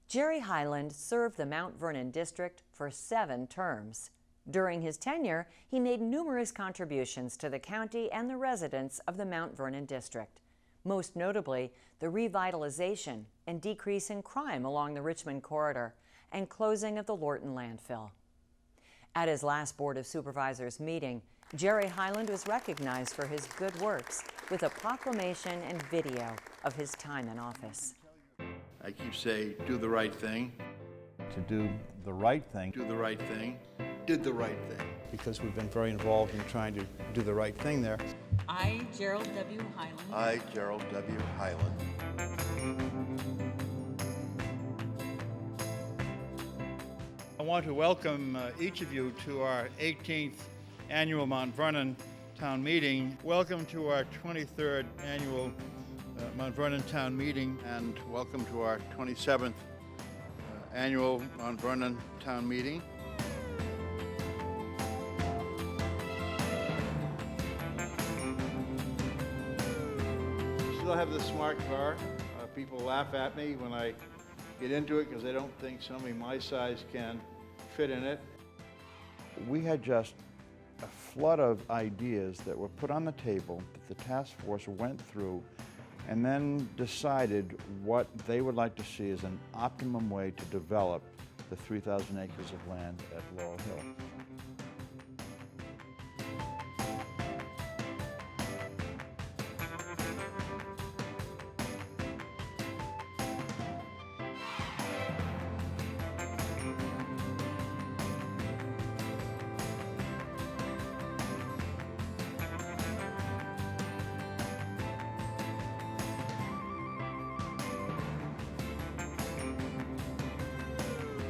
Jerry Hyland served the Mount Vernon district for 7 terms. During his tenure, he made numerous contributions to the county and the residents of the Mount Vernon district, most notably the revitalization and decrease in crime along the Richmond corridor and closing of the Lorton landfill. At his last Board of Supervisors meeting, Jerry Hyland was recognized for his good works with a proclamation and video of his time in office. I keep saying, do the right thing. To do the right thing. Do the right thing. Did the right thing. Because we've been very involved in trying to do the right thing there. I, Gerald W. Hyland. I, Gerald W. Hyland. I want to welcome each of you to our 18th annual Mount Vernon Town Meeting. Welcome to our 23rd annual Mount Vernon Town Meeting, and welcome to our 27th annual Mount Vernon Town Meeting. I still have the smart car. People laugh at me when I get into it because they don't think somebody my size can fit in it. We had just a flood of ideas that were put on the table that the task force went through and then decided what they would like to see as an optimum way to develop the 3,000 acres of land at Laurel Hill.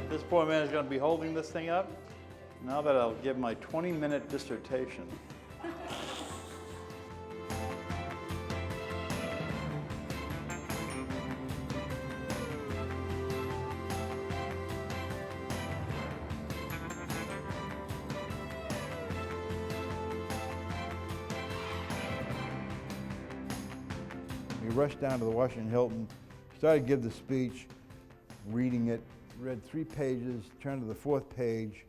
This poor man is going to be holding this thing up. Now that I'll give my 20-minute dissertation. We rushed down to the Washington Hilton, started to give the speech, reading it, read 3 pages, turned to the 4th page,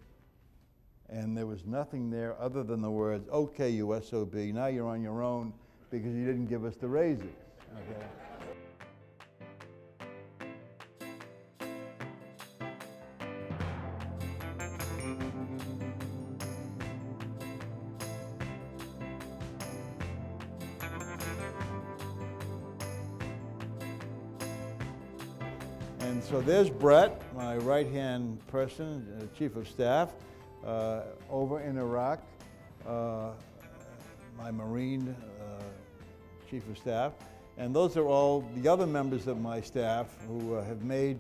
and there was nothing there other than the words, "Okay, you SOB, now you're on your own because you didn't give us the raises." Okay. And so there's Brett, my right-hand person, Chief of Staff, over in Iraq, my Marine Chief of Staff. And those are all the other members of my staff who have made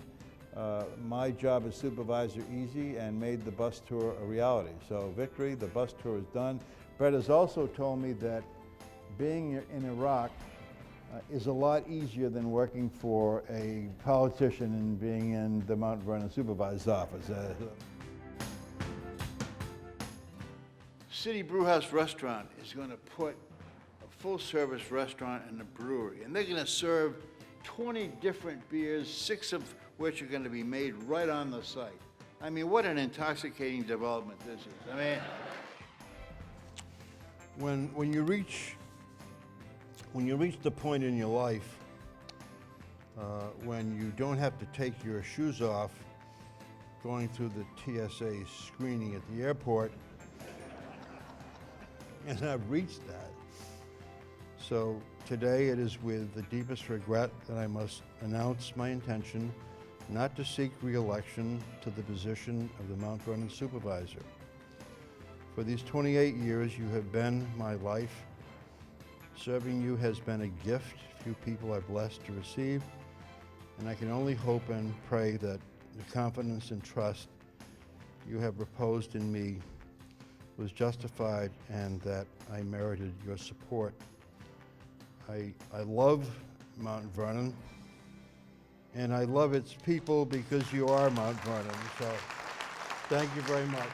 my job as supervisor easy and made the bus tour a reality. So victory, the bus tour is done. Brett has also told me that being in Iraq is a lot easier than working for a politician and being in the Mount Vernon Supervisor's office. City Brewhouse Restaurant is going to put a full-service restaurant and a brewery, and they're going to serve 20 different beers, 6 of which are going to be made right on the site. I mean, what an intoxicating development this is. I mean, when you reach the point in your life when you don't have to take your shoes off going through the TSA screening at the airport, and I've reached that. So today it is with the deepest regret that I must announce my intention not to seek re-election to the position of the Mount Vernon Supervisor. For these 28 years you have been my life. Serving you has been a gift few people are blessed to receive, and I can only hope and pray that the confidence and trust you have reposed in me was justified and that I merited your support. I love Mount Vernon, and I love its people because you are Mount Vernon, so thank you very much.